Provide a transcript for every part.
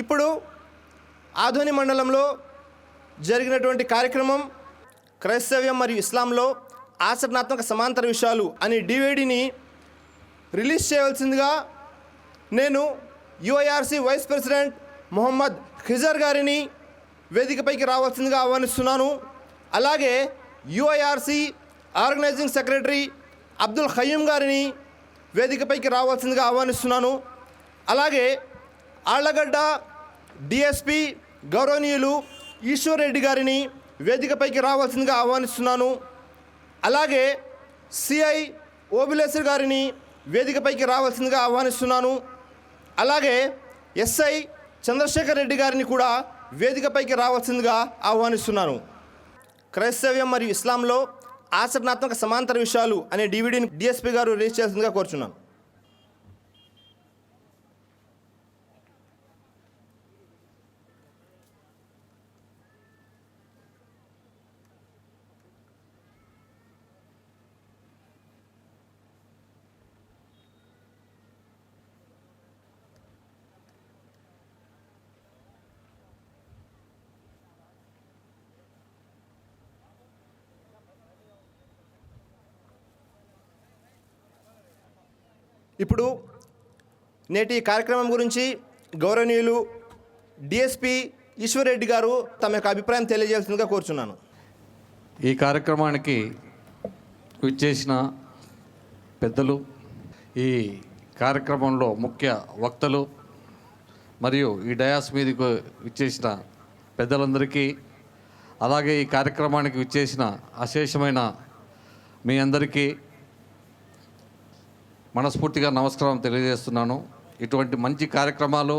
ఇప్పుడు ఆధోని మండలంలో జరిగినటువంటి కార్యక్రమం క్రైస్తవ్యం మరియు ఇస్లాంలో ఆచరణాత్మక సమాంతర విషయాలు అనే డివిడిని రిలీజ్ చేయవలసిందిగా నేను UIRC vice president Mohammed Khizar గారిని వేదికపైకి రావాల్సిందిగా ఆహ్వానిస్తున్నాను. అలాగే UIRC organising secretary Abdul Qayyum గారిని వేదికపైకి రావాల్సిందిగా ఆహ్వానిస్తున్నాను. అలాగే ఆళ్లగడ్డ డిఎస్పి గౌరవనీయులు ఈశ్వర్ రెడ్డి గారిని వేదికపైకి రావాల్సిందిగా ఆహ్వానిస్తున్నాను. అలాగే సిఐ ఓబిలేశ్వర్ గారిని వేదికపైకి రావాల్సిందిగా ఆహ్వానిస్తున్నాను. అలాగే ఎస్ఐ చంద్రశేఖర్ రెడ్డి గారిని కూడా వేదికపైకి రావాల్సిందిగా ఆహ్వానిస్తున్నాను. క్రైస్తవ్యం మరియు ఇస్లాంలో ఆచరణాత్మక సమాంతర విషయాలు అనే డివిడిని డిఎస్పి గారు రిలీజ్ చేయాల్సిందిగా కోరుచున్నాను. ఇప్పుడు నేటి కార్యక్రమం గురించి గౌరవనీయులు డిఎస్పి ఈశ్వర్ రెడ్డి గారు తమ యొక్క అభిప్రాయం తెలియజేయాల్సిందిగా కోరుచున్నాను. ఈ కార్యక్రమానికి విచ్చేసిన పెద్దలు, ఈ కార్యక్రమంలో ముఖ్య వక్తలు మరియు ఈ డయాస్ మీదకు విచ్చేసిన పెద్దలందరికీ, అలాగే ఈ కార్యక్రమానికి విచ్చేసిన అశేషమైన మీ అందరికీ మనస్ఫూర్తిగా నమస్కారం తెలియజేస్తున్నాను. ఇటువంటి మంచి కార్యక్రమాలు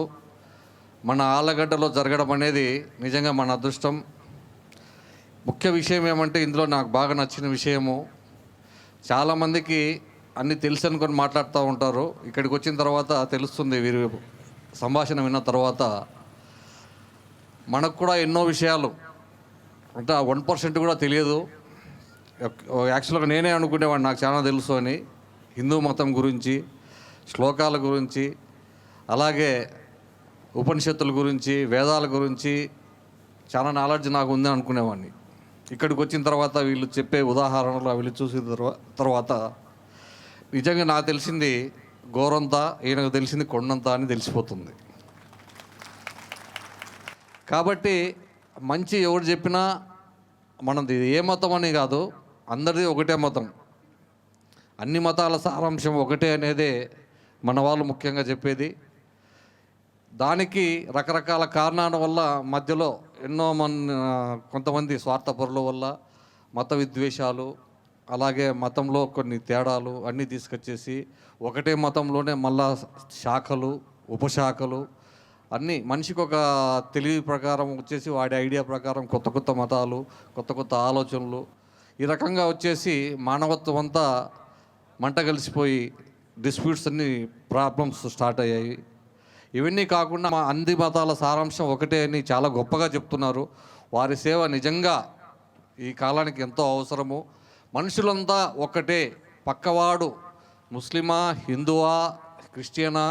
మన ఆళ్ళగడ్డలో జరగడం అనేది నిజంగా మన అదృష్టం. ముఖ్య విషయం ఏమంటే, ఇందులో నాకు బాగా నచ్చిన విషయము, చాలామందికి అన్నీ తెలుసు అనుకొని మాట్లాడుతూ ఉంటారు. ఇక్కడికి వచ్చిన తర్వాత తెలుస్తుంది, వీరి సంభాషణ విన్న తర్వాత మనకు కూడా ఎన్నో విషయాలు అంటే 1% కూడా తెలియదు. యాక్చువల్గా నేనే అనుకునేవాడిని నాకు చాలా తెలుసు అని. హిందూ మతం గురించి, శ్లోకాల గురించి, అలాగే ఉపనిషత్తుల గురించి, వేదాల గురించి చాలా నాలెడ్జ్ నాకు ఉందని అనుకునేవాడిని. ఇక్కడికి వచ్చిన తర్వాత వీళ్ళు చెప్పే ఉదాహరణలు వీళ్ళు చూసిన తర్వాత నిజంగా నాకు తెలిసింది గోరంత, ఈయనకు తెలిసింది కొండంత అని తెలిసిపోతుంది. కాబట్టి మంచి ఎవరు చెప్పినా మనది ఏ మతం అని కాదు, అందరిది ఒకటే మతం, అన్ని మతాల సారాంశం ఒకటే అనేదే మన వాళ్ళు ముఖ్యంగా చెప్పేది. దానికి రకరకాల కారణాల వల్ల మధ్యలో ఎన్నో కొంతమంది స్వార్థపరుల వల్ల మత విద్వేషాలు, అలాగే మతంలో కొన్ని తేడాలు అన్నీ తీసుకొచ్చేసి ఒకటే మతంలోనే మళ్ళా శాఖలు, ఉపశాఖలు అన్నీ మనిషికి ఒక తెలివి ప్రకారం వచ్చేసి వాడి ఐడియా ప్రకారం కొత్త కొత్త మతాలు, కొత్త కొత్త ఆలోచనలు, ఈ రకంగా వచ్చేసి మానవత్వం అంతా మంట కలిసిపోయి డిస్ప్యూట్స్ అన్ని ప్రాబ్లమ్స్ స్టార్ట్ అయ్యాయి. ఇవన్నీ కాకుండా మా అన్ని మతాల సారాంశం ఒకటే అని చాలా గొప్పగా చెప్తున్నారు. వారి సేవ నిజంగా ఈ కాలానికి ఎంతో అవసరము. మనుషులంతా ఒకటే, పక్కవాడు ముస్లిమా, హిందువా, క్రిస్టియనా,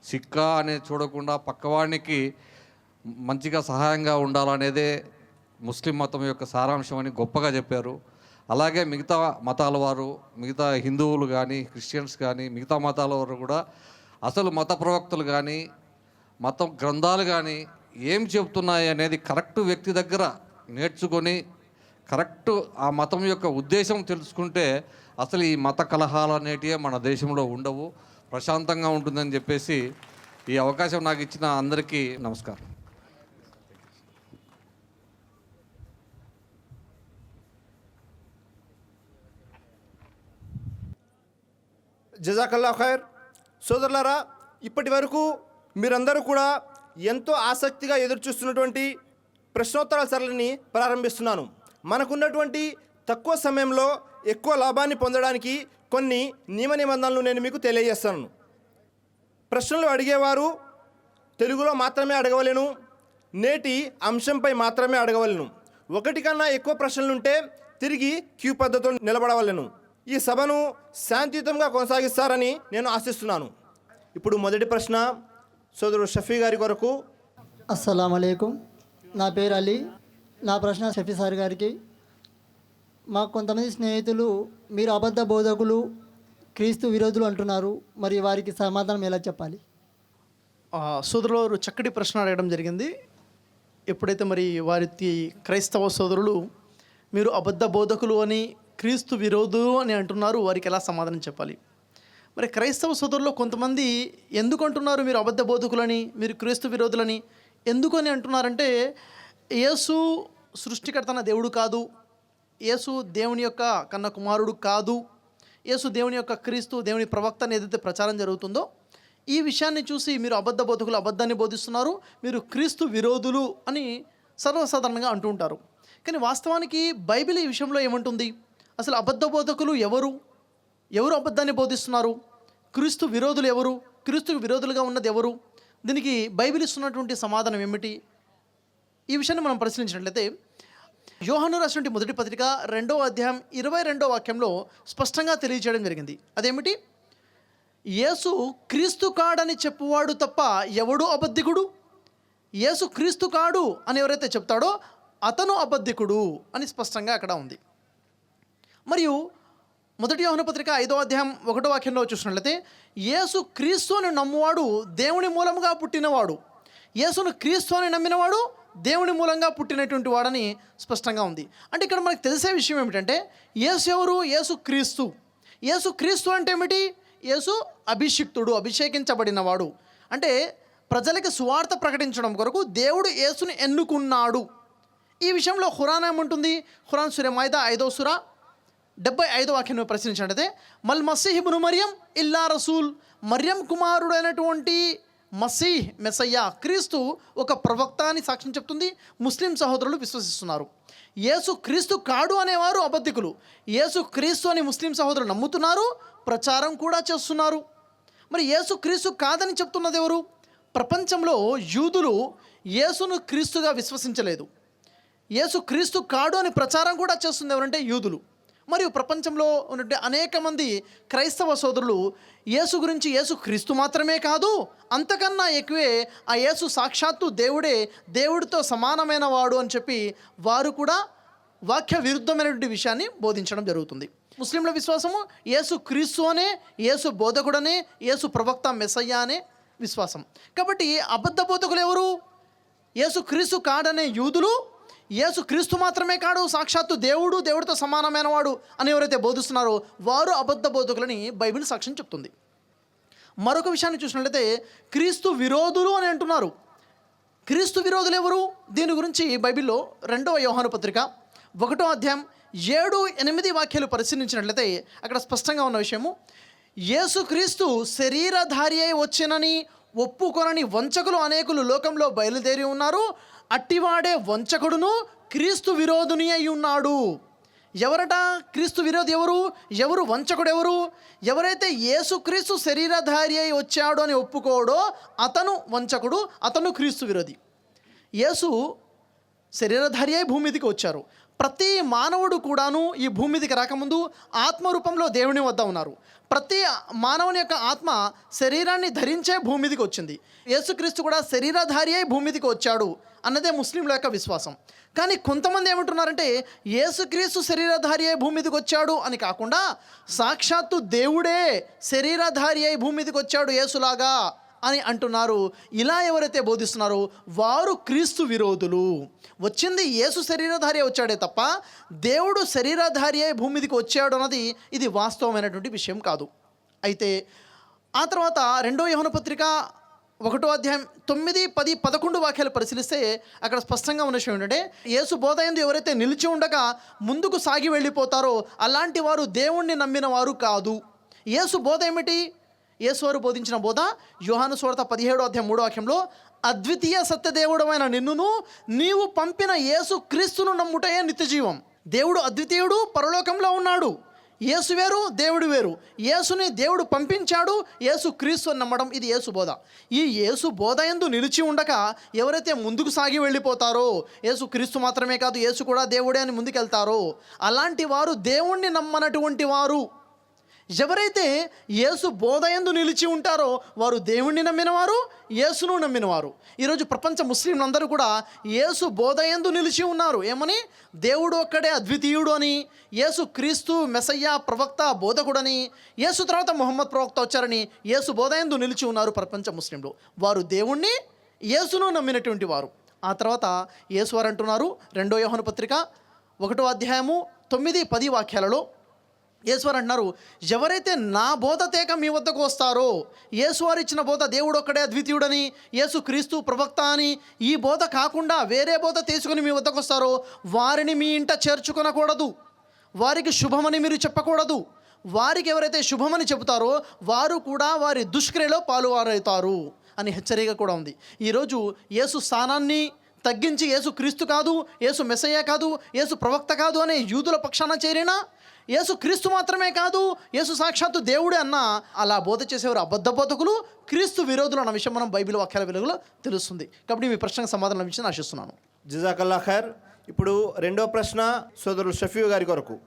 సిక్కా అనే చూడకుండా పక్కవాడికి మంచిగా సహాయంగా ఉండాలనేదే ముస్లిం మతం యొక్క సారాంశం అని గొప్పగా చెప్పారు. అలాగే మిగతా మతాల వారు, మిగతా హిందువులు కానీ, క్రిస్టియన్స్ కానీ, మిగతా మతాల వారు కూడా అసలు మత ప్రవక్తలు కానీ, మత గ్రంథాలు కానీ ఏం చెబుతున్నాయి అనేది కరెక్ట్ వ్యక్తి దగ్గర నేర్చుకొని కరెక్ట్ ఆ మతం యొక్క ఉద్దేశం తెలుసుకుంటే అసలు ఈ మత కలహాలు అనేటివే మన దేశంలో ఉండవు, ప్రశాంతంగా ఉంటుందని చెప్పేసి ఈ అవకాశం నాకు ఇచ్చిన అందరికీ నమస్కారం. జజాకల్లా ఖైర్. సోదరులారా, ఇప్పటి వరకు మీరందరూ కూడా ఎంతో ఆసక్తిగా ఎదురుచూస్తున్నటువంటి ప్రశ్నోత్తరాల సరళిని ప్రారంభిస్తున్నాను. మనకున్నటువంటి తక్కువ సమయంలో ఎక్కువ లాభాన్ని పొందడానికి కొన్ని నియమ నిబంధనలు నేను మీకు తెలియజేస్తాను. ప్రశ్నలు అడిగేవారు తెలుగులో మాత్రమే అడగవలెను, నేటి అంశంపై మాత్రమే అడగవలెను. ఒకటి కన్నా ఎక్కువ ప్రశ్నలుంటే తిరిగి క్యూ పద్ధతితో నిలబడవలెను. ఈ సభను శాంతియుతంగా కొనసాగిస్తారని నేను ఆశిస్తున్నాను. ఇప్పుడు మొదటి ప్రశ్న సోదరుడు షఫీ గారి కొరకు. అస్సలామలైకుం. నా పేరు అలీ. నా ప్రశ్న షఫీ సార్ గారికి. మాకు కొంతమంది స్నేహితులు మీరు అబద్ధ బోధకులు, క్రీస్తు విరోధులు అంటున్నారు. మరి వారికి సమాధానం ఎలా చెప్పాలి? సోదరులు చక్కటి ప్రశ్న అడగడం జరిగింది. ఎప్పుడైతే మరి వారి క్రైస్తవ సోదరులు మీరు అబద్ధ బోధకులు అని, క్రీస్తు విరోధులు అని అంటున్నారు, వారికి ఎలా సమాధానం చెప్పాలి? మరి క్రైస్తవ సోదరులు కొంతమంది ఎందుకు అంటున్నారు మీరు అబద్ధ బోధకులని, మీరు క్రీస్తు విరోధులని ఎందుకు అని అంటున్నారంటే, యేసు సృష్టికర్తన దేవుడు కాదు, యేసు దేవుని యొక్క కన్న కుమారుడు కాదు, యేసు దేవుని యొక్క క్రీస్తు దేవుని ప్రవక్త అని ఏదైతే ప్రచారం జరుగుతుందో ఈ విషయాన్ని చూసి మీరు అబద్ధ బోధకులు అబద్ధాన్ని బోధిస్తున్నారు, మీరు క్రీస్తు విరోధులు అని సర్వసాధారణంగా అంటూ ఉంటారు. కానీ వాస్తవానికి బైబిల్ ఈ విషయంలో ఏమంటుంది? అసలు అబద్ధ బోధకులు ఎవరు అబద్ధాన్ని బోధిస్తున్నారు? క్రీస్తు విరోధులు ఎవరు? క్రీస్తుకు విరోధులుగా ఉన్నది ఎవరు? దీనికి బైబిల్ ఇస్తున్నటువంటి సమాధానం ఏమిటి? ఈ విషయాన్ని మనం పరిశీలించినట్లయితే యోహాను రాసినటువంటి మొదటి పత్రిక 2వ అధ్యాయం 22వ వాక్యంలో స్పష్టంగా తెలియజేయడం జరిగింది. అదేమిటి? యేసు క్రీస్తు కాడని చెప్పువాడు తప్ప ఎవడు అబద్ధికుడు? యేసు క్రీస్తు కాడు అని ఎవరైతే చెప్తాడో అతను అబద్ధికుడు అని స్పష్టంగా అక్కడ ఉంది. మరియు మొదటి యోహాను పత్రిక 5వ అధ్యాయం 1వ వాక్యంలో చూసినట్లయితే యేసు క్రీస్తు అని నమ్మువాడు దేవుని మూలంగా పుట్టినవాడు, యేసును క్రీస్తు అని నమ్మినవాడు దేవుని మూలంగా పుట్టినటువంటి వాడని స్పష్టంగా ఉంది. అంటే ఇక్కడ మనకు తెలిసే విషయం ఏమిటంటే యేసు ఎవరు? యేసు క్రీస్తు. యేసు క్రీస్తు అంటే ఏమిటి? యేసు అభిషిక్తుడు, అభిషేకించబడినవాడు. అంటే ప్రజలకి సువార్త ప్రకటించడం కొరకు దేవుడు యేసుని ఎన్నుకున్నాడు. ఈ విషయంలో ఖురాన్ ఏమంటుంది? ఖురాన్ సూర మాయిదా 5వ సూర 75వ వాక్యం ప్రశ్నించినట్లయితే మల్ మసీహ్ ఇబ్ను మరియం ఇల్లా రసూల్, మరియం కుమారుడైనటువంటి మసీహ్ మెస్సయ్య క్రీస్తు ఒక ప్రవక్త అని సాక్ష్యం చెప్తుంది. ముస్లిం సహోదరులు విశ్వసిస్తున్నారు. యేసు క్రీస్తు కాడు అనేవారు అబద్ధికులు. యేసు క్రీస్తు అని ముస్లిం సహోదరులు నమ్ముతున్నారు, ప్రచారం కూడా చేస్తున్నారు. మరి యేసు క్రీస్తు కాదని చెప్తున్నది ఎవరు? ప్రపంచంలో యూదులు యేసును క్రీస్తుగా విశ్వసించలేదు. యేసు క్రీస్తు కాడు అని ప్రచారం కూడా చేస్తుంది ఎవరంటే యూదులు. మరియు ప్రపంచంలో ఉన్నటువంటి అనేక మంది క్రైస్తవ సోదరులు యేసు గురించి యేసు క్రీస్తు మాత్రమే కాదు, అంతకన్నా ఎక్కువే ఆ యేసు సాక్షాత్తు దేవుడే, దేవుడితో సమానమైన వాడు అని చెప్పి వారు కూడా వాక్య విరుద్ధమైనటువంటి విషయాన్ని బోధించడం జరుగుతుంది. ముస్లింల విశ్వాసము యేసు క్రీస్తు అనే, యేసు బోధకుడనే, యేసు ప్రవక్త మెస్సయ్య అనే విశ్వాసం. కాబట్టి అబద్ధ బోధకులు ఎవరు? యేసు క్రీస్తు కాడనే యూదులు, యేసు క్రీస్తు మాత్రమే కాడు, సాక్షాత్తు దేవుడు, దేవుడితో సమానమైన వాడు అని ఎవరైతే బోధిస్తున్నారో వారు అబద్ధ బోధకులని బైబిల్ సాక్ష్యం చెప్తుంది. మరొక విషయాన్ని చూసినట్లయితే క్రీస్తు విరోధులు అని అంటున్నారు. క్రీస్తు విరోధులు ఎవరు? దీని గురించి బైబిల్లో 2వ యోహాను పత్రిక 1వ అధ్యాయం 7-8 వాక్యాలు పరిశీలించినట్లయితే అక్కడ స్పష్టంగా ఉన్న విషయము, యేసుక్రీస్తు శరీరధారి అయి వచ్చెనని ఒప్పుకొనని వంచకులు అనేకులు లోకంలో బయలుదేరి ఉన్నారు, అట్టివాడే వంచకుడును క్రీస్తు విరోధుని అయి ఉన్నాడు. ఎవరట క్రీస్తు విరోధి? ఎవరు వంచకుడు? ఎవరైతే యేసుక్రీస్తు శరీరధారి అయి వచ్చాడు అని ఒప్పుకోడో అతను వంచకుడు, అతను క్రీస్తు విరోధి. యేసు శరీరధారి అయి భూమి మీదకి వచ్చారు. ప్రతి మానవుడు కూడాను ఈ భూమి మీదకి రాకముందు ఆత్మరూపంలో దేవుని వద్ద ఉన్నారు. ప్రతి మానవుని యొక్క ఆత్మ శరీరాన్ని ధరించే భూమి మీదకి వచ్చింది. యేసుక్రీస్తు కూడా శరీరధారి అయి భూమి మీదకి వచ్చాడు అన్నదే ముస్లింల యొక్క విశ్వాసం. కానీ కొంతమంది ఏమంటున్నారంటే యేసుక్రీస్తు శరీరధారి అయి భూమి మీదకి వచ్చాడు అని కాకుండా సాక్షాత్తు దేవుడే శరీరధారి అయి భూమి మీదకి వచ్చాడు యేసులాగా అని అంటున్నారు. ఇలా ఎవరైతే బోధిస్తున్నారో వారు క్రీస్తు విరోధులు. వచ్చింది యేసు శరీరధారి వచ్చాడే తప్ప దేవుడు శరీరధారి అయి భూమి మీదకి వచ్చాడు అన్నది ఇది వాస్తవమైనటువంటి విషయం కాదు. అయితే ఆ తర్వాత 2వ యోహాను పత్రిక 1వ అధ్యాయం 9, 10, 11 వాక్యాలు పరిశీలిస్తే అక్కడ స్పష్టంగా ఉన్న విషయం ఏంటంటే యేసు బోధ యందు ఎవరైతే నిలిచి ఉండగా ముందుకు సాగి వెళ్ళిపోతారో అలాంటి వారు దేవుణ్ణి నమ్మిన వారు కాదు. యేసు బోధ ఏమిటి? యేసువారు బోధించిన బోధ యోహాను సువార్త 17వ అధ్యాయం 3వ వాక్యంలో అద్వితీయ సత్యదేవుడమైన నిన్నును నీవు పంపిన యేసు క్రీస్తును నమ్ముటయే నిత్యజీవం. దేవుడు అద్వితీయుడు, పరలోకంలో ఉన్నాడు. యేసు వేరు, దేవుడు వేరు. యేసుని దేవుడు పంపించాడు, యేసు క్రీస్తు అని నమ్మడం ఇది యేసు బోధ. ఈ యేసు బోధ యందు నిలిచి ఉండక ఎవరైతే ముందుకు సాగి వెళ్ళిపోతారో, యేసు క్రీస్తు మాత్రమే కాదు యేసు కూడా దేవుడే అని ముందుకెళ్తారో అలాంటి వారు దేవుణ్ణి నమ్మనటువంటి వారు. ఎవరైతే యేసు బోధయందు నిలిచి ఉంటారో వారు దేవుణ్ణి నమ్మినవారు, యేసును నమ్మినవారు. ఈరోజు ప్రపంచ ముస్లింలందరూ కూడా యేసు బోధయందు నిలిచి ఉన్నారు. ఏమని? దేవుడు ఒక్కడే అద్వితీయుడు అని, యేసు క్రీస్తు మెసయ్య ప్రవక్త బోధకుడని, యేసు తర్వాత ముహమ్మద్ ప్రవక్త వచ్చారని యేసు బోధయందు నిలిచి ఉన్నారు ప్రపంచ ముస్లింలు. వారు దేవుణ్ణి, యేసును నమ్మినటువంటి వారు. ఆ తర్వాత యేసు వారు అంటున్నారు 2 యోహాను పత్రిక 1వ అధ్యాయము 9-10 వాక్యాలలో యేసువారు అంటున్నారు, ఎవరైతే నా బోధ తేక మీ వద్దకు వస్తారో, యేసువారు ఇచ్చిన బోధ దేవుడు ఒక్కడే అద్వితీయుడని, యేసు క్రీస్తు ప్రవక్త అని, ఈ బోధ కాకుండా వేరే బోధ తీసుకుని మీ వద్దకు వస్తారో వారిని మీ ఇంట చేర్చుకొనకూడదు, వారికి శుభమని మీరు చెప్పకూడదు. వారికి ఎవరైతే శుభమని చెబుతారో వారు కూడా వారి దుష్క్రియలో పాలువారవుతారు అని హెచ్చరిక కూడా ఉంది. ఈరోజు యేసు స్థానాన్ని తగ్గించి యేసు క్రీస్తు కాదు, యేసు మెస్సయ్య కాదు, యేసు ప్రవక్త కాదు అనే యూదుల పక్షాన చేరినా, యేసు క్రీస్తు మాత్రమే కాదు, యేసు సాక్షాత్తు దేవుడే అన్న అలా బోధ చేసేవారు అబద్ధ బోధకులు, క్రీస్తు విరోధులు అన్న విషయం మనం బైబిల్ వాక్యాల వెలుగులో తెలుస్తుంది. కాబట్టి మీ ప్రశ్నకు సమాధానం లభించిందని ఆశిస్తున్నాను. జజాకల్లా ఖైర్. ఇప్పుడు రెండో ప్రశ్న సోదరులు షఫీ గారి కొరకు.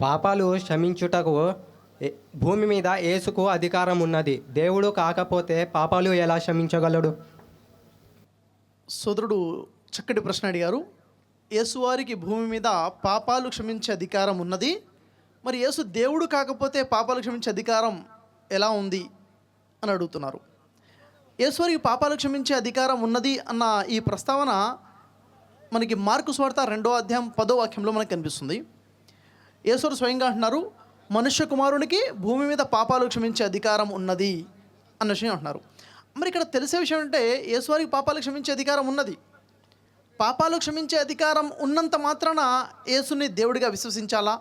పాపాలు క్షమించుటకు భూమి మీద యేసుకు అధికారం ఉన్నది. దేవుడు కాకపోతే పాపాలు ఎలా క్షమించగలడు? సోదరుడు చక్కటి ప్రశ్న అడిగారు. యేసువారికి భూమి మీద పాపాలు క్షమించే అధికారం ఉన్నది, మరి యేసు దేవుడు కాకపోతే పాపాలు క్షమించే అధికారం ఎలా ఉంది అని అడుగుతున్నారు. యేసువారికి పాపాలు క్షమించే అధికారం ఉన్నది అన్న ఈ ప్రస్తావన మనకి మార్కు సువార్త 2వ అధ్యాయం 10వ వాక్యంలో మనకు కనిపిస్తుంది. యేసువారు స్వయంగా అంటున్నారు, మనుష్య కుమారునికి భూమి మీద పాపాలు క్షమించే అధికారం ఉన్నది అన్న విషయం అంటున్నారు. మరి ఇక్కడ తెలిసే విషయం అంటే యేసువారికి పాపాలు క్షమించే అధికారం ఉన్నది. పాపాలు క్షమించే అధికారం ఉన్నంత మాత్రాన యేసుని దేవుడిగా విశ్వసించాలా?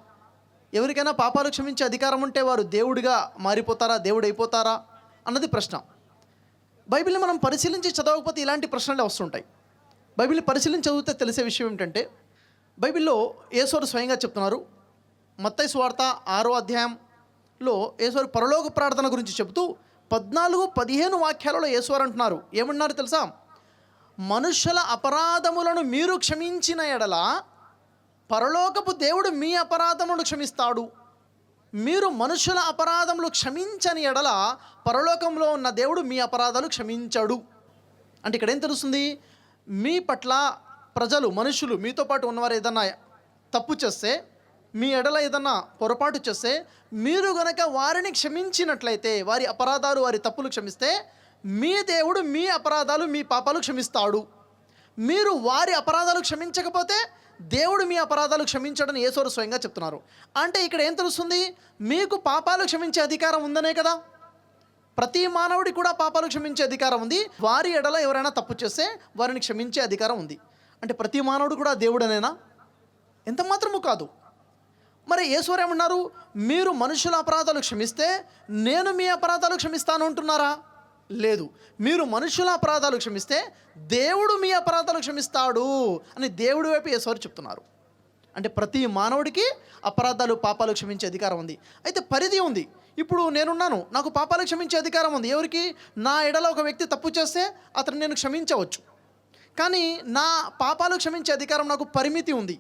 ఎవరికైనా పాపాలు క్షమించే అధికారం ఉంటే వారు దేవుడిగా మారిపోతారా, దేవుడు అయిపోతారా అన్నది ప్రశ్న. బైబిల్ని మనం పరిశీలించి చదవకపోతే ఇలాంటి ప్రశ్నలే వస్తుంటాయి. బైబిల్ని పరిశీలించి చదివితే తెలిసే విషయం ఏమిటంటే, బైబిల్లో యేసువారు స్వయంగా చెప్తున్నారు. మత్తయి సువార్త 6వ అధ్యాయంలో యేసువారు పరలోక ప్రార్థన గురించి చెబుతూ 14-15 వాక్యాలలో యేసువారు అంటున్నారు. ఏమన్నారు తెలుసా? మనుష్యుల అపరాధములను మీరు క్షమించిన ఎడల పరలోకపు దేవుడు మీ అపరాధములను క్షమిస్తాడు. మీరు మనుష్యుల అపరాధములు క్షమించని ఎడల పరలోకంలో ఉన్న దేవుడు మీ అపరాధాలు క్షమించడు. అంటే ఇక్కడ ఏం తెలుస్తుంది? మీ పట్ల ప్రజలు, మనుషులు, మీతో పాటు ఉన్నవారు ఏదన్నా తప్పు చేస్తే, మీ ఎడల ఏదన్నా పొరపాటు చేస్తే, మీరు గనక వారిని క్షమించినట్లయితే, వారి అపరాధాలు, వారి తప్పులు క్షమిస్తే, మీ దేవుడు మీ అపరాధాలు, మీ పాపాలు క్షమిస్తాడు. మీరు వారి అపరాధాలు క్షమించకపోతే దేవుడు మీ అపరాధాలు క్షమించడని యేసువారు స్వయంగా చెప్తున్నారు. అంటే ఇక్కడ ఏం తెలుస్తుంది? మీకు పాపాలు క్షమించే అధికారం ఉందనే కదా. ప్రతి మానవుడి కూడా పాపాలు క్షమించే అధికారం ఉంది. వారి ఎడల ఎవరైనా తప్పు చేస్తే వారిని క్షమించే అధికారం ఉంది. అంటే ప్రతి మానవుడు కూడా దేవుడనేనా? ఎంత మాత్రము కాదు. మరి యేసువారు ఏమన్నారు? మీరు మనుషుల అపరాధాలు క్షమిస్తే నేను మీ అపరాధాలు క్షమిస్తాను అంటున్నారా? లేదు. మీరు మనుషుల అపరాధాలు క్షమిస్తే దేవుడు మీ అపరాధాలు క్షమిస్తాడు అని దేవుడి వైపు యేసువారు చెప్తున్నారు. అంటే ప్రతి మానవుడికి అపరాధాలు, పాపాలు క్షమించే అధికారం ఉంది. అయితే పరిధి ఉంది. ఇప్పుడు నేనున్నాను, నాకు పాపాలు క్షమించే అధికారం ఉంది. ఎవరికి? నా ఎడల ఒక వ్యక్తి తప్పు చేస్తే అతను నేను క్షమించవచ్చు. కానీ నా పాపాలు క్షమించే అధికారం నాకు పరిమితి ఉంది.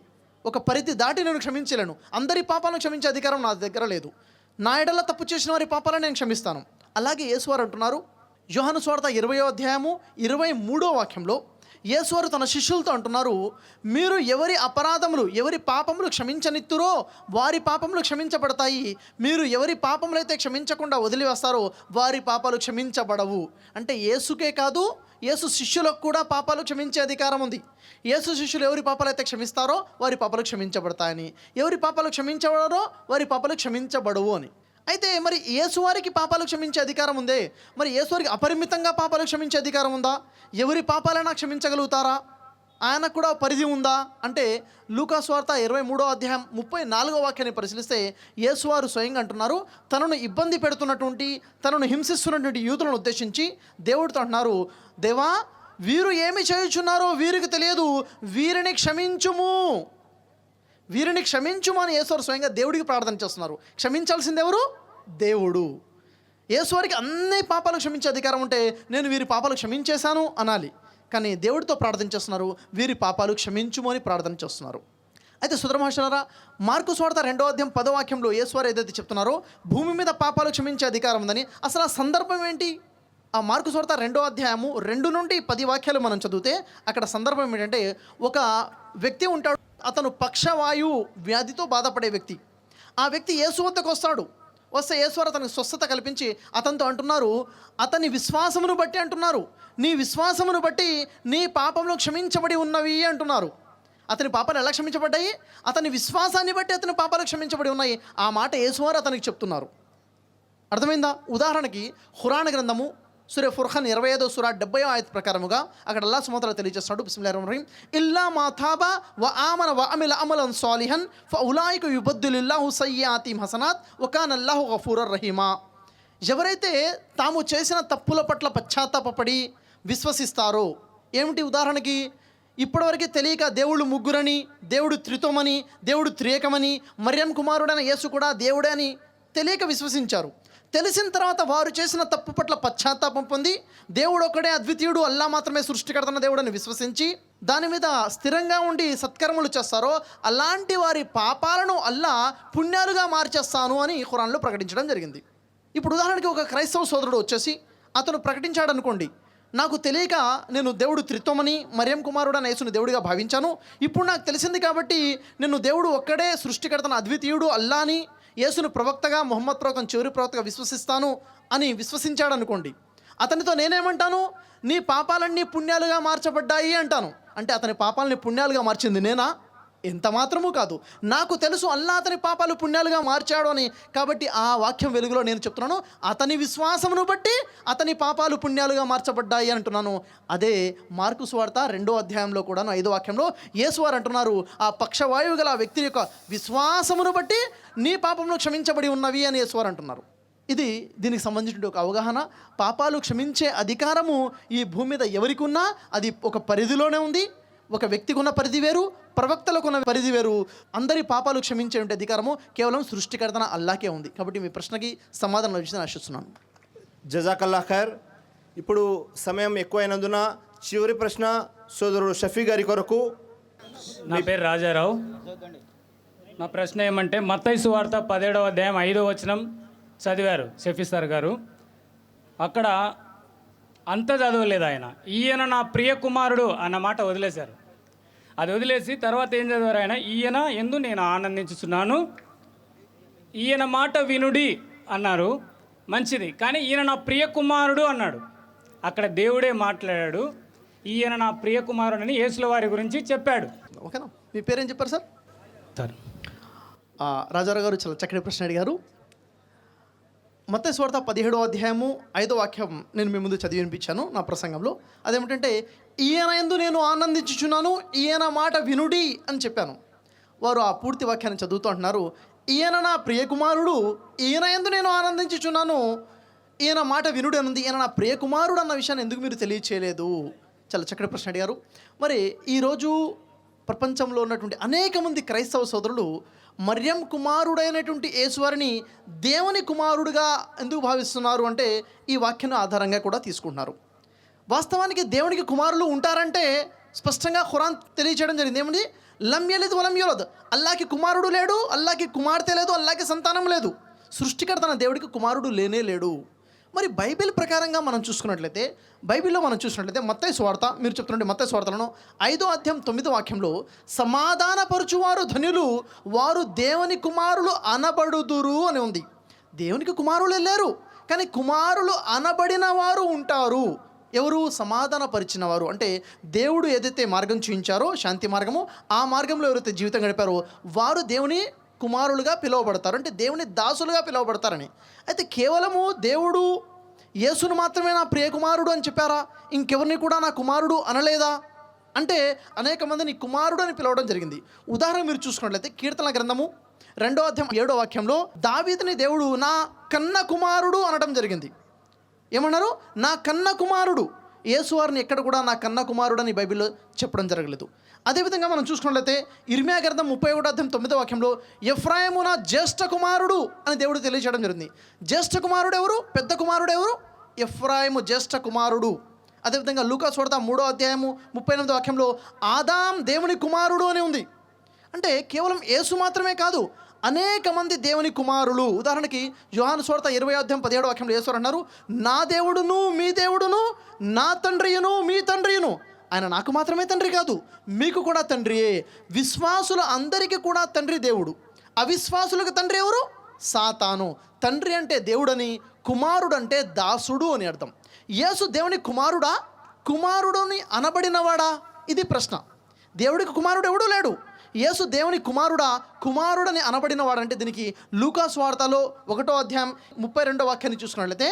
ఒక పరిధి దాటి నేను క్షమించలేను. అందరి పాపాలను క్షమించే అధికారం నా దగ్గర లేదు. నా ఎడల తప్పు చేసిన వారి పాపాలను నేను క్షమిస్తాను. అలాగే యేసువారు అంటున్నారు, యోహాను సువార్త 20వ అధ్యాయము 23వ వాక్యంలో యేసువారు తన శిష్యులతో అంటున్నారు, మీరు ఎవరి అపరాధములు, ఎవరి పాపములు క్షమించనిత్తురో వారి పాపములు క్షమించబడతాయి. మీరు ఎవరి పాపములు అయితే క్షమించకుండా వదిలివేస్తారో వారి పాపాలు క్షమించబడవు. అంటే యేసుకే కాదు, యేసు శిష్యులకు కూడా పాపాలు క్షమించే అధికారం ఉంది. యేసు శిష్యులు ఎవరి పాపాలు అయితే క్షమిస్తారో వారి పాపాలు క్షమించబడతాయని, ఎవరి పాపాలు క్షమించబడరో వారి పాపాలు క్షమించబడవు అని. అయితే మరి యేసువారికి పాపాలు క్షమించే అధికారం ఉందే, మరి యేసువారికి అపరిమితంగా పాపాలు క్షమించే అధికారం ఉందా? ఎవరి పాపాలైనా క్షమించగలుగుతారా? ఆయనకు కూడా పరిధి ఉందా అంటే లూకా సువార్త 23వ అధ్యాయం 34వ వాక్యాన్ని పరిశీలిస్తే యేసువారు స్వయంగా అంటున్నారు, తనను ఇబ్బంది పెడుతున్నటువంటి, తనను హింసిస్తున్నటువంటి యూదులను ఉద్దేశించి దేవుడితో అంటున్నారు, దేవా వీరు ఏమి చేయుచున్నారో వీరికి తెలియదు, వీరిని క్షమించుము, వీరిని క్షమించుము అని యేసువారు స్వయంగా దేవుడికి ప్రార్థన చేస్తున్నారు. క్షమించాల్సింది ఎవరు? దేవుడు. యేసువారికి అన్ని పాపాలు క్షమించే అధికారం ఉంటే నేను వీరి పాపాలు క్షమించేశాను అనాలి. కానీ దేవుడితో ప్రార్థన చేస్తున్నారు, వీరి పాపాలు క్షమించుము అని ప్రార్థన చేస్తున్నారు. అయితే సుధర్మహర్షులారా, మార్కు సువార్త 2వ అధ్యాయం 10వ వాక్యంలో యేసువారు ఏదైతే చెప్తున్నారో భూమి మీద పాపాలు క్షమించే అధికారం ఉందని, అసలు ఆ సందర్భం ఏంటి? ఆ మార్కు సువార్త 2వ అధ్యాయము 2 నుండి 10 వాక్యాలు మనం చదివితే అక్కడ సందర్భం ఏంటంటే, ఒక వ్యక్తి ఉంటాడు, అతను పక్షవాయు వ్యాధితో బాధపడే వ్యక్తి. ఆ వ్యక్తి యేసు వద్దకు వస్తే యేసువారు అతనికి స్వస్థత కల్పించి అతనితో అంటున్నారు, అతని విశ్వాసమును బట్టి అంటున్నారు, నీ విశ్వాసమును బట్టి నీ పాపంలో క్షమించబడి ఉన్నవి అంటున్నారు. అతని పాపాలు ఎలా క్షమించబడ్డాయి? అతని విశ్వాసాన్ని బట్టి అతని పాపాలు క్షమించబడి ఉన్నాయి. ఆ మాట యేసువారు అతనికి చెప్తున్నారు. అర్థమైందా? ఉదాహరణకి ఖురాన్ గ్రంథము సూరే ఫుర్ఖాన్ 25వ సూరా 70వ ఆయత్ ప్రకారముగా అక్కడ అల్లాహ్ సుబ్హానహు వ తఆలా తెలియజేస్తున్నాడు, బిస్మిల్లాహిర్ రహమానిర్ రహీం, ఇల్లా మా తాబా వ ఆమన వ అమిల అమలన్ సాలిహన్ ఫఉలాయిక యుబద్దిలుల్లాహు సయ్యాతిహిమ్ హసనాత్ వ కానల్లాహు గఫూరర్ రహీమా. ఎవరైతే తాము చేసిన తప్పుల పట్ల పశ్చాత్తాపపడి విశ్వసిస్తారో, ఏమిటి ఉదాహరణకి ఇప్పటివరకు తెలియక దేవుళ్ళు ముగ్గురని, దేవుడు త్రిత్వమని, దేవుడు త్రియేకమని, మరియం కుమారుడైన యేసు కూడా దేవుడే అని తెలియక విశ్వసించారు. తెలిసిన తర్వాత వారు చేసిన తప్పు పట్ల పశ్చాత్తాపం పొంది దేవుడు ఒక్కడే అద్వితీయుడు, అల్లా మాత్రమే సృష్టికర్తన దేవుడు అని విశ్వసించి దాని మీద స్థిరంగా ఉండి సత్కర్మలు చేస్తారో అలాంటి వారి పాపాలను అల్లా పుణ్యాలుగా మార్చేస్తాను అని ఖురాన్లో ప్రకటించడం జరిగింది. ఇప్పుడు ఉదాహరణకి ఒక క్రైస్తవ సోదరుడు వచ్చేసి అతను ప్రకటించాడు అనుకోండి, నాకు తెలియక నేను దేవుడు త్రిత్వమని, మరియం కుమారుడు అనే యేసుని దేవుడిగా భావించాను, ఇప్పుడు నాకు తెలిసింది కాబట్టి నేను దేవుడు ఒక్కడే సృష్టికర్తన అద్వితీయుడు అల్లా అని, యేసును ప్రవక్తగా, ముహమ్మద్ ప్రవక్తను చివరి ప్రవక్తగా విశ్వసిస్తాను అని విశ్వసించాడు అనుకోండి. అతనితో నేనేమంటాను? నీ పాపాలన్నీ పుణ్యాలుగా మార్చబడ్డాయి అంటాను. అంటే అతని పాపాలని పుణ్యాలుగా మార్చింది నేనా? ఎంత మాత్రమూ కాదు. నాకు తెలుసు అల్లా అతని పాపాలు పుణ్యాలుగా మార్చాడు అని. కాబట్టి ఆ వాక్యం వెలుగులో నేను చెప్తున్నాను, అతని విశ్వాసమును బట్టి అతని పాపాలు పుణ్యాలుగా మార్చబడ్డాయి అంటున్నాను. అదే మార్కు సువార్త 2వ అధ్యాయంలో కూడాను 5వ వాక్యంలో యేసువారు అంటున్నారు, ఆ పక్షవాయువు గల వ్యక్తి యొక్క విశ్వాసమును బట్టి నీ పాపమును క్షమించబడి ఉన్నవి అని యేసువారు అంటున్నారు. ఇది దీనికి సంబంధించిన ఒక అవగాహన. పాపాలు క్షమించే అధికారము ఈ భూమి మీద ఎవరికి ఉన్నా అది ఒక పరిధిలోనే ఉంది. ఒక వ్యక్తికి ఉన్న పరిధి వేరు, ప్రవక్తలకు ఉన్న పరిధి వేరు. అందరి పాపాలు క్షమించే అధికారము కేవలం సృష్టికర్తన అల్లాకే ఉంది. కాబట్టి మీ ప్రశ్నకి సమాధానం లభించిందని ఆశిస్తున్నాను. జజాకల్లా ఖైర్. ఇప్పుడు సమయం ఎక్కువైనందున చివరి ప్రశ్న సోదరుడు షఫీ గారి కొరకు. నా పేరు రాజారావు. నా ప్రశ్న ఏమంటే, మత్తయి సువార్త 17వ అధ్యాయం 5వ వచనం చదివారు షఫీ సార్ గారు. అక్కడ అంత చదవలేదు ఆయన. ఈయన నా ప్రియ కుమారుడు అన్న మాట వదిలేశారు. అది వదిలేసి తర్వాత ఏం చదివారు ఆయన? ఈయన ఎందు నేను ఆనందించుచున్నాను, ఈయన మాట వినుడి అన్నారు. మంచిది, కానీ ఈయన నా ప్రియ కుమారుడు అన్నాడు. అక్కడ దేవుడే మాట్లాడాడు, ఈయన నా ప్రియ కుమారుడు అని యేసుల వారి గురించి చెప్పాడు. ఓకేనా? మీ పేరేం చెప్పారు సార్? రాజారావు గారు చాలా చక్కటి ప్రశ్న అడిగారు. మత్తయి సువార్త 17వ అధ్యాయము 5వ వాక్యం నేను మీ ముందు చదివి వినిపించాను నా ప్రసంగంలో. అదేమిటంటే, ఈయన యందు నేను ఆనందించుచున్నాను, ఈయన మాట వినుడి అని చెప్పాను. వారు ఆ పూర్తి వాక్యాన్ని చదువుతూ అంటున్నారు, ఈయన నా ప్రియ కుమారుడు, ఈయన యందు నేను ఆనందించుచున్నాను, ఈయన మాట వినుడి అనుంది, ఈయన నా ప్రియ కుమారుడు అన్న విషయాన్ని ఎందుకు మీరు తెలియచేయలేదు? చాలా చక్కటి ప్రశ్న అడిగారు. మరి ఈరోజు ప్రపంచంలో ఉన్నటువంటి అనేక మంది క్రైస్తవ సోదరులు మరియం కుమారుడైనటువంటి యేసువారిని దేవుని కుమారుడుగా ఎందుకు భావిస్తున్నారు అంటే ఈ వాక్యాన్ని ఆధారంగా కూడా తీసుకుంటున్నారు. వాస్తవానికి దేవునికి కుమారులు ఉంటారంటే స్పష్టంగా ఖురాన్ తెలియచేయడం జరిగింది. ఏమండి? లం యలిద్ వలం యూలద్, అల్లాకి కుమారుడు లేడు, అల్లాకి కుమార్తె లేదు, అల్లాకి సంతానం లేదు. సృష్టికర్త తన దేవుడికి కుమారుడు లేనే లేడు. మరి బైబిల్ ప్రకారంగా మనం చూసుకున్నట్లయితే, బైబిల్లో మనం చూసినట్లయితే మత్తయి సువార్త, మీరు చెప్తున్నట్టు మత్తయి సువార్తలను 5వ అధ్యాయం 9వ వాక్యంలో, సమాధానపరుచువారు ధన్యులు, వారు దేవుని కుమారులు అనబడుదురు అని ఉంది. దేవునికి కుమారులే లేరు, కానీ కుమారులు అనబడిన వారు ఉంటారు. ఎవరు? సమాధానపరిచిన వారు. అంటే దేవుడు ఏదైతే మార్గం చూపించారో, శాంతి మార్గము, ఆ మార్గంలో ఎవరైతే జీవితం గడిపారో వారు దేవుని కుమారులుగా పిలువబడతారు. అంటే దేవుని దాసులుగా పిలువబడతారని. అయితే కేవలము దేవుడు యేసును మాత్రమే నా ప్రియ కుమారుడు అని చెప్పారా? ఇంకెవరిని కూడా నా కుమారుడు అనలేదా అంటే అనేక మందిని కుమారుడు అని పిలవడం జరిగింది. ఉదాహరణ మీరు చూసుకున్నట్లయితే కీర్తన గ్రంథము 2వ అధ్యాయం 7వ వాక్యంలో దావీదుని దేవుడు నా కన్న కుమారుడు అనడం జరిగింది. ఏమన్నారు? నా కన్న కుమారుడు. యేసువారిని ఎక్కడ కూడా నా కన్న కుమారుడు అని బైబిల్లో చెప్పడం జరగలేదు. అదేవిధంగా మనం చూసుకున్నట్లయితే ఇర్మియా గ్రంథం 31వ అధ్యాయం 9వ వాక్యంలో ఎఫ్రాయిము నా జ్యేష్ఠ కుమారుడు అని దేవుడు తెలియజేయడం జరిగింది. జ్యేష్ఠ కుమారుడు ఎవరు? పెద్ద కుమారుడు ఎవరు? ఎఫ్రాయిము జ్యేష్ఠ కుమారుడు. అదేవిధంగా లూకా సువార్త 3వ అధ్యాయము 38వ వాక్యంలో ఆదాం దేవుని కుమారుడు అని ఉంది. అంటే కేవలం యేసు మాత్రమే కాదు, అనేక మంది దేవుని కుమారులు. ఉదాహరణకి యోహాను సువార్త 20:17 వాక్యంలో యేసు అన్నారు, నా దేవుడును మీ దేవుడును, నా తండ్రియును మీ తండ్రియును. ఆయన నాకు మాత్రమే తండ్రి కాదు, మీకు కూడా తండ్రియే. విశ్వాసుల అందరికీ కూడా తండ్రి దేవుడు. అవిశ్వాసులకు తండ్రి ఎవరు? సాతాను. తండ్రి అంటే దేవుడని, కుమారుడు అంటే దాసుడు అని అర్థం. యేసు దేవుని కుమారుడా, కుమారుడుని అనబడినవాడా? ఇది ప్రశ్న. దేవుడికి కుమారుడు ఎవడూ లేడు. యేసు దేవుని కుమారుడా, కుమారుడని అనబడినవాడంటే దీనికి లూకా సువార్తలో 1:32 వాక్యాన్ని చూసుకున్నట్లయితే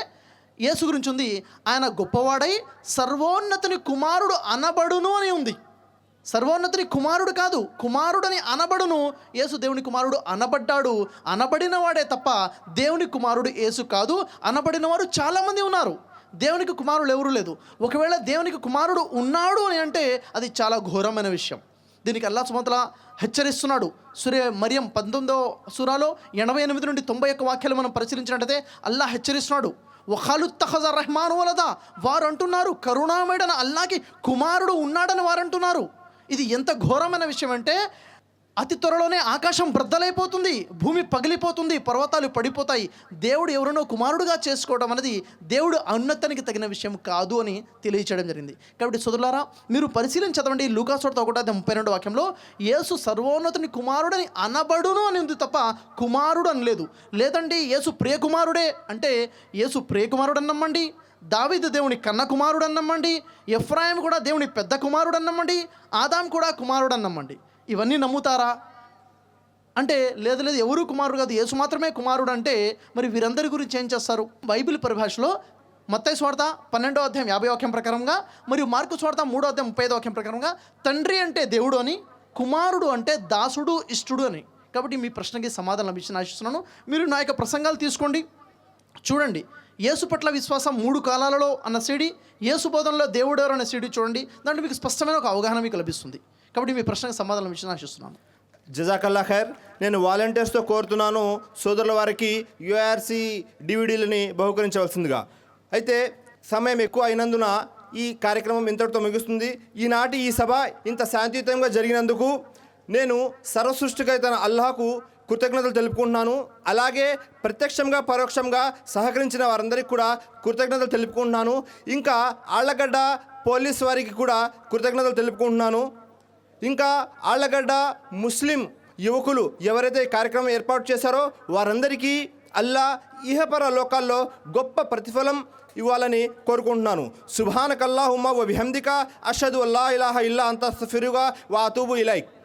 యేసు గురించి ఉంది, ఆయన గొప్పవాడై సర్వోన్నతుని కుమారుడు అనబడును అని ఉంది. సర్వోన్నతుని కుమారుడు కాదు, కుమారుడని అనబడును. యేసు దేవుని కుమారుడు అనబడ్డాడు. అనబడిన వాడే తప్ప దేవుని కుమారుడు యేసు కాదు. అనబడిన వారు చాలామంది ఉన్నారు, దేవునికి కుమారుడు ఎవరు లేదు. ఒకవేళ దేవునికి కుమారుడు ఉన్నాడు అని అంటే అది చాలా ఘోరమైన విషయం. దీనికి అల్లా సుమంతలా హెచ్చరిస్తున్నాడు. మరియం 19వ సూరాలో 88 నుండి 91 వాక్యాలు మనం పరిశీలించినట్టయితే అల్లా హెచ్చరిస్తున్నాడు, వఖాలుత్తఖజ రహ్మాను వలదా, వారు అంటున్నారు కరుణామయుడైన అల్లాకి కుమారుడు ఉన్నాడని వారు అంటున్నారు. ఇది ఎంత ఘోరమైన విషయం అంటే అతి త్వరలోనే ఆకాశం బ్రద్దలైపోతుంది, భూమి పగిలిపోతుంది, పర్వతాలు పడిపోతాయి. దేవుడు ఎవరినో కుమారుడుగా చేసుకోవడం అనేది దేవుడు ఔన్నతానికి తగిన విషయం కాదు అని తెలియచేయడం జరిగింది. కాబట్టి సోదరులారా, మీరు పరిశీలించి చదవండి. లూకా సువార్త 1:32 వాక్యంలో యేసు సర్వోన్నతుని కుమారుడని అనబడును అని ఉంది తప్ప కుమారుడు అని లేదు. లేదండి యేసు ప్రియకుమారుడే అంటే యేసు ప్రియకుమారుడు అన్నమ్మండి, దావీదు దేవుని కన్న కుమారుడు అన్నమ్మండి, ఎఫ్రాయిం కూడా దేవుని పెద్ద కుమారుడు అన్నమ్మండి, ఆదాం కూడా కుమారుడు అన్నమ్మండి. ఇవన్నీ నమ్ముతారా అంటే లేదు, ఎవరు కుమారుడు కాదు, యేసు మాత్రమే కుమారుడు అంటే మరి వీరందరి గురించి ఏం చేస్తారు? బైబిల్ పరిభాషలో మత్తయి సువార్త 12:50 వాక్యం ప్రకారంగా మరియు మార్కు సువార్త 3:35 వాక్యం ప్రకారంగా తండ్రి అంటే దేవుడు అని, కుమారుడు అంటే దాసుడు, ఇష్టుడు అని. కాబట్టి మీ ప్రశ్నకి సమాధానం లభించి ఆశిస్తున్నాను. మీరు నా యొక్క ప్రసంగాలు తీసుకోండి, చూడండి. యేసు పట్ల విశ్వాసం 3 కాలాలలో అన్న సిడి, యేసు బోధనలో దేవుడు ఎవరు అనే సిడి చూడండి. దాంట్లో మీకు స్పష్టమైన ఒక అవగాహన మీకు లభిస్తుంది. కాబట్టి మీ ప్రశ్నకు సమాధానం ఇచ్చి ఆశిస్తున్నాను. జజాకల్లా ఖైర్. నేను వాలంటీర్స్తో కోరుతున్నాను సోదరుల వారికి యూఆర్సీ డివిడీలని బహుకరించవలసిందిగా. అయితే సమయం ఎక్కువ అయినందున ఈ కార్యక్రమం ఇంతటితో ముగుస్తుంది. ఈనాటి ఈ సభ ఇంత శాంతియుతంగా జరిగినందుకు నేను సర్వసృష్టికైన అల్లాహకు కృతజ్ఞతలు తెలుపుకుంటున్నాను. అలాగే ప్రత్యక్షంగా పరోక్షంగా సహకరించిన వారందరికీ కూడా కృతజ్ఞతలు తెలుపుకుంటున్నాను. ఇంకా ఆళ్లగడ్డ పోలీస్ వారికి కూడా కృతజ్ఞతలు తెలుపుకుంటున్నాను. ఇంకా ఆళ్లగడ్డ ముస్లిం యువకులు ఎవరైతే ఈ కార్యక్రమం ఏర్పాటు చేశారో వారందరికీ అల్లా ఇహపర లోకాల్లో గొప్ప ప్రతిఫలం ఇవ్వాలని కోరుకుంటున్నాను. సుబ్హానకల్లాహుమ్మ వ బిహమ్దిక అష్హదు అల్లా ఇలాహ ఇల్లా అంత అస్తగ్ఫిరుక వ అతూబు ఇలైక్.